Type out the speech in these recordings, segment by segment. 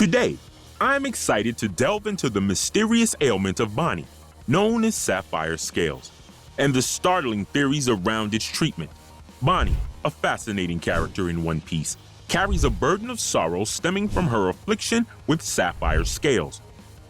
Today, I'm excited to delve into the mysterious ailment of Bonney, known as sapphire scales, and the startling theories around its treatment. Bonney, a fascinating character in One Piece, carries a burden of sorrow stemming from her affliction with sapphire scales.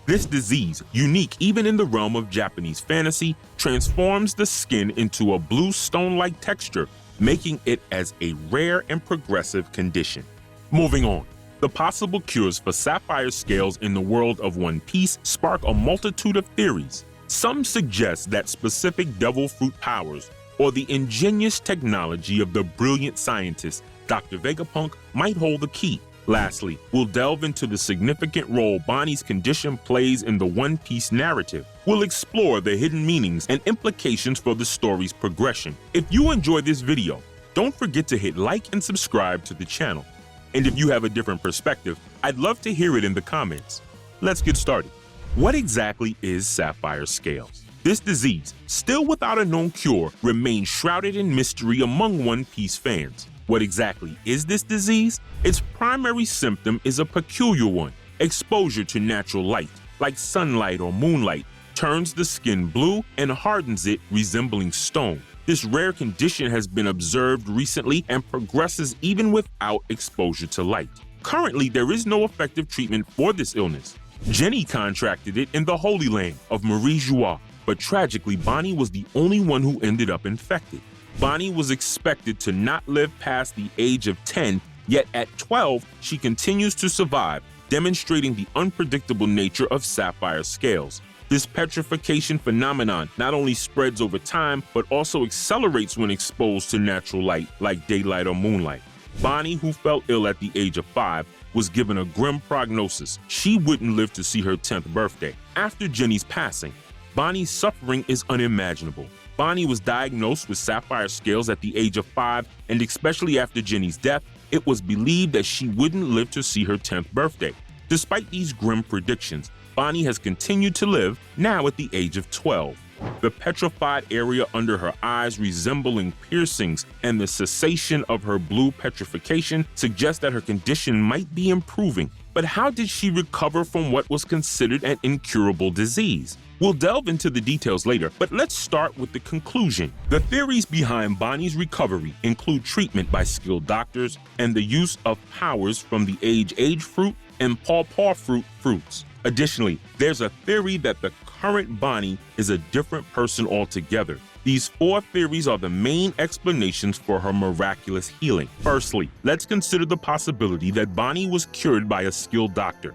This disease, unique even in the realm of Japanese fantasy, transforms the skin into a blue stone-like texture, making it as a rare and progressive condition. Moving on, the possible cures for sapphire scales in the world of One Piece spark a multitude of theories. Some suggest that specific devil fruit powers or the ingenious technology of the brilliant scientist Dr. Vegapunk might hold the key. Lastly, we'll delve into the significant role Bonney's condition plays in the One Piece narrative. We'll explore the hidden meanings and implications for the story's progression. If you enjoy this video, don't forget to hit like and subscribe to the channel. And if you have a different perspective, I'd love to hear it in the comments. Let's get started. What exactly is sapphire scales? This disease, still without a known cure, remains shrouded in mystery among One Piece fans. What exactly is this disease? Its primary symptom is a peculiar one. Exposure to natural light, like sunlight or moonlight, turns the skin blue and hardens it, resembling stone. This rare condition has been observed recently and progresses even without exposure to light. Currently, there is no effective treatment for this illness. Jenny contracted it in the Holy Land of Marie Joie, but tragically, Bonney was the only one who ended up infected. Bonney was expected to not live past the age of 10, yet at 12, she continues to survive, demonstrating the unpredictable nature of sapphire scales. This petrification phenomenon not only spreads over time, but also accelerates when exposed to natural light like daylight or moonlight. Bonney, who fell ill at the age of 5, was given a grim prognosis. She wouldn't live to see her 10th birthday. After Jenny's passing, Bonney's suffering is unimaginable. Bonney was diagnosed with sapphire scales at the age of 5, and especially after Jenny's death, it was believed that she wouldn't live to see her 10th birthday. Despite these grim predictions, Bonney has continued to live, now at the age of 12. The petrified area under her eyes resembling piercings and the cessation of her blue petrification suggest that her condition might be improving. But how did she recover from what was considered an incurable disease? We'll delve into the details later, but let's start with the conclusion. The theories behind Bonney's recovery include treatment by skilled doctors and the use of powers from the age fruit and Paw-Paw fruits. Additionally, there's a theory that the current Bonney is a different person altogether. These 4 theories are the main explanations for her miraculous healing. Firstly, let's consider the possibility that Bonney was cured by a skilled doctor.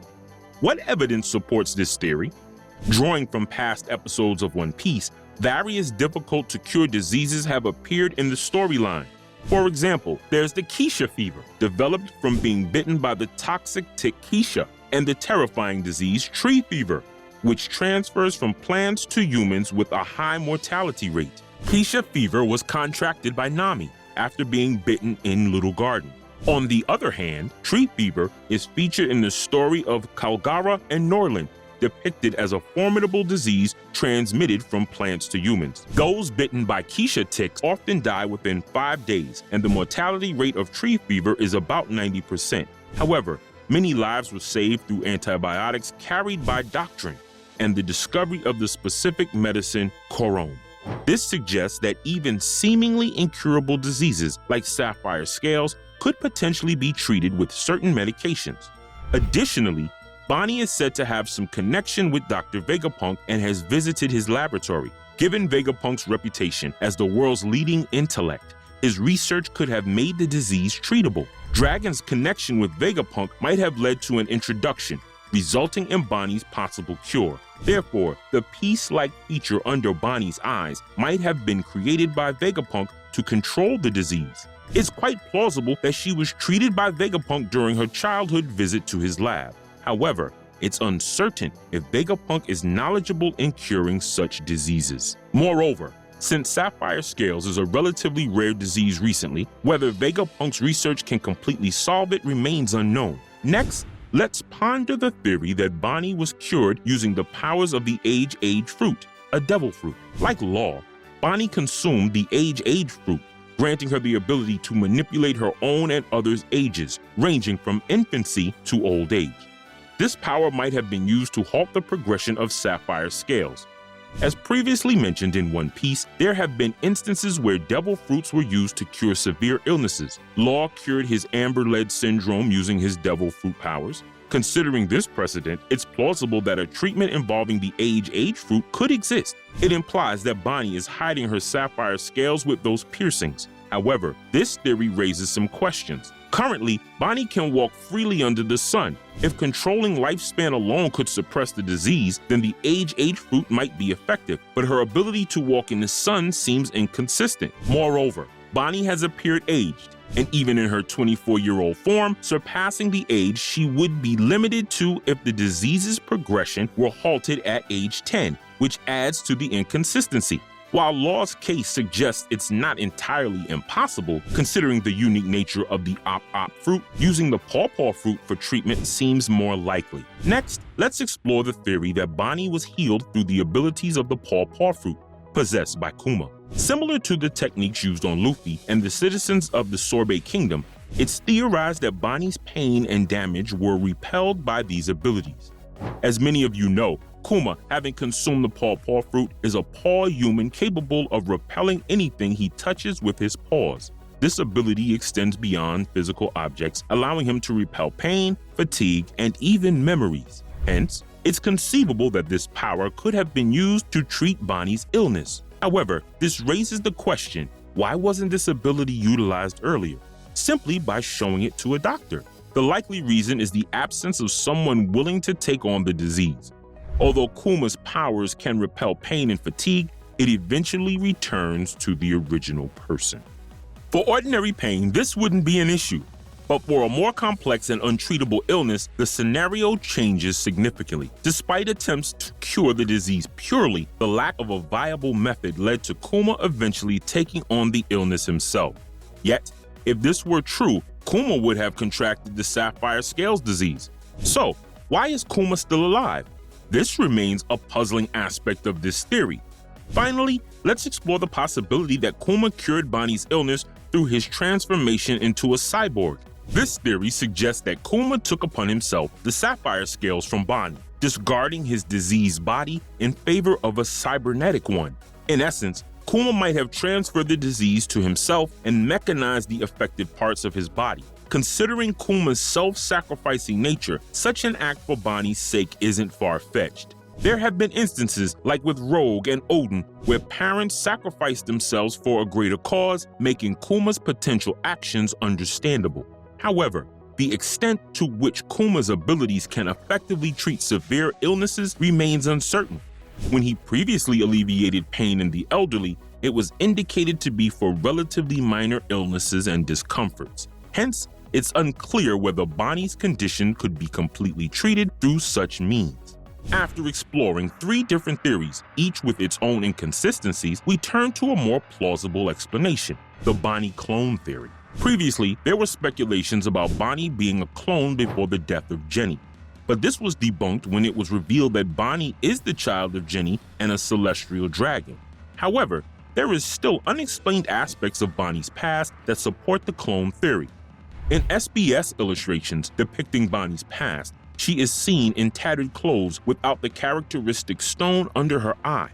What evidence supports this theory? Drawing from past episodes of One Piece, various difficult-to-cure diseases have appeared in the storyline. For example, there's the Keisha fever, developed from being bitten by the toxic tick Keisha, and the terrifying disease tree fever, which transfers from plants to humans with a high mortality rate. Keisha fever was contracted by Nami after being bitten in Little Garden. On the other hand, tree fever is featured in the story of Kalgara and Norland, depicted as a formidable disease transmitted from plants to humans. Those bitten by Keisha ticks often die within 5 days, and the mortality rate of tree fever is about 90%. However, many lives were saved through antibiotics carried by doctrine and the discovery of the specific medicine Corone. This suggests that even seemingly incurable diseases like sapphire scales could potentially be treated with certain medications. Additionally, Bonney is said to have some connection with Dr. Vegapunk and has visited his laboratory. Given Vegapunk's reputation as the world's leading intellect, his research could have made the disease treatable. Dragon's connection with Vegapunk might have led to an introduction, resulting in Bonney's possible cure. Therefore, the piece-like feature under Bonney's eyes might have been created by Vegapunk to control the disease. It's quite plausible that she was treated by Vegapunk during her childhood visit to his lab. However, it's uncertain if Vegapunk is knowledgeable in curing such diseases. Moreover, since sapphire scales is a relatively rare disease recently, whether Vegapunk's research can completely solve it remains unknown. Next, let's ponder the theory that Bonney was cured using the powers of the age fruit, a devil fruit. Like Law, Bonney consumed the age fruit, granting her the ability to manipulate her own and others' ages, ranging from infancy to old age. This power might have been used to halt the progression of Sapphire's scales. As previously mentioned in One Piece, there have been instances where devil fruits were used to cure severe illnesses. Law cured his amber-lead syndrome using his devil fruit powers. Considering this precedent, it's plausible that a treatment involving the age fruit could exist. It implies that Bonney is hiding her sapphire scales with those piercings. However, this theory raises some questions. Currently, Bonney can walk freely under the sun. If controlling lifespan alone could suppress the disease, then the age fruit might be effective, but her ability to walk in the sun seems inconsistent. Moreover, Bonney has appeared aged, and even in her 24-year-old form, surpassing the age she would be limited to if the disease's progression were halted at age 10, which adds to the inconsistency. While Law's case suggests it's not entirely impossible, considering the unique nature of the Op fruit, using the Paw-Paw fruit for treatment seems more likely. Next, let's explore the theory that Bonney was healed through the abilities of the Paw-Paw fruit, possessed by Kuma. Similar to the techniques used on Luffy and the citizens of the Sorbet Kingdom, it's theorized that Bonney's pain and damage were repelled by these abilities. As many of you know, Kuma, having consumed the Paw-Paw fruit, is a paw human capable of repelling anything he touches with his paws. This ability extends beyond physical objects, allowing him to repel pain, fatigue, and even memories. Hence, it's conceivable that this power could have been used to treat Bonney's illness. However, this raises the question, why wasn't this ability utilized earlier? Simply by showing it to a doctor. The likely reason is the absence of someone willing to take on the disease. Although Kuma's powers can repel pain and fatigue, it eventually returns to the original person. For ordinary pain, this wouldn't be an issue. But for a more complex and untreatable illness, the scenario changes significantly. Despite attempts to cure the disease purely, the lack of a viable method led to Kuma eventually taking on the illness himself. Yet, if this were true, Kuma would have contracted the Sapphire Scales disease. So, why is Kuma still alive? This remains a puzzling aspect of this theory. Finally, let's explore the possibility that Kuma cured Bonney's illness through his transformation into a cyborg. This theory suggests that Kuma took upon himself the sapphire scales from Bonney, discarding his diseased body in favor of a cybernetic one. In essence, Kuma might have transferred the disease to himself and mechanized the affected parts of his body. Considering Kuma's self-sacrificing nature, such an act for Bonney's sake isn't far-fetched. There have been instances, like with Rogue and Odin, where parents sacrificed themselves for a greater cause, making Kuma's potential actions understandable. However, the extent to which Kuma's abilities can effectively treat severe illnesses remains uncertain. When he previously alleviated pain in the elderly, it was indicated to be for relatively minor illnesses and discomforts. Hence, it's unclear whether Bonney's condition could be completely treated through such means. After exploring 3 different theories, each with its own inconsistencies, we turn to a more plausible explanation, the Bonney clone theory. Previously, there were speculations about Bonney being a clone before the death of Jenny, but this was debunked when it was revealed that Bonney is the child of Jenny and a celestial dragon. However, there is still unexplained aspects of Bonney's past that support the clone theory. In SBS illustrations depicting Bonney's past, she is seen in tattered clothes without the characteristic stone under her eye.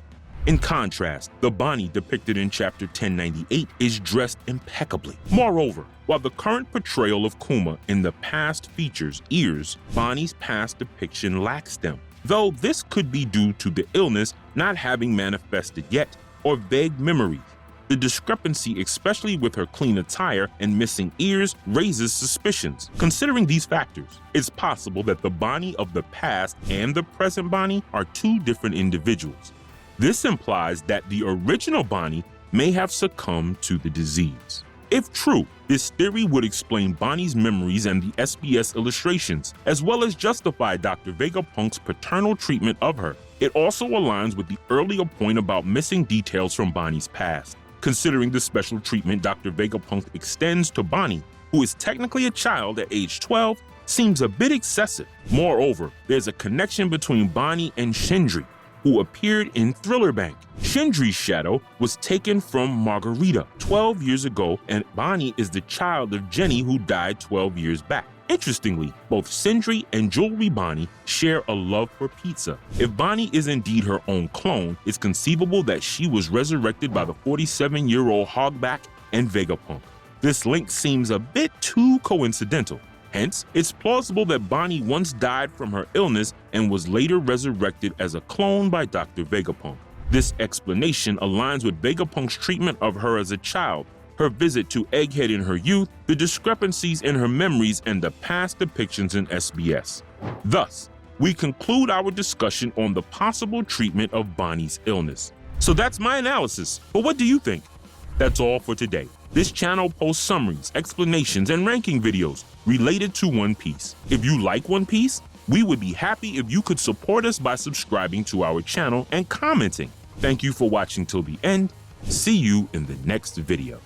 In contrast, the Bonney depicted in Chapter 1098 is dressed impeccably. Moreover, while the current portrayal of Kuma in the past features ears, Bonney's past depiction lacks them, though this could be due to the illness not having manifested yet, or vague memories. The discrepancy, especially with her clean attire and missing ears, raises suspicions. Considering these factors, it's possible that the Bonney of the past and the present Bonney are 2 different individuals. This implies that the original Bonney may have succumbed to the disease. If true, this theory would explain Bonney's memories and the SBS illustrations, as well as justify Dr. Vegapunk's paternal treatment of her. It also aligns with the earlier point about missing details from Bonney's past. Considering the special treatment Dr. Vegapunk extends to Bonney, who is technically a child at age 12, seems a bit excessive. Moreover, there's a connection between Bonney and Shendry, who appeared in Thriller Bank. Shendry's shadow was taken from Margarita 12 years ago, and Bonney is the child of Jenny who died 12 years back. Interestingly, both Sindri and Jewelry Bonney share a love for pizza. If Bonney is indeed her own clone, it's conceivable that she was resurrected by the 47-year-old Hogback and Vegapunk. This link seems a bit too coincidental. Hence, it's plausible that Bonney once died from her illness and was later resurrected as a clone by Dr. Vegapunk. This explanation aligns with Vegapunk's treatment of her as a child, her visit to Egghead in her youth, the discrepancies in her memories, and the past depictions in SBS. Thus, we conclude our discussion on the possible treatment of Bonney's illness. So that's my analysis, but what do you think? That's all for today. This channel posts summaries, explanations, and ranking videos related to One Piece. If you like One Piece, we would be happy if you could support us by subscribing to our channel and commenting. Thank you for watching till the end. See you in the next video.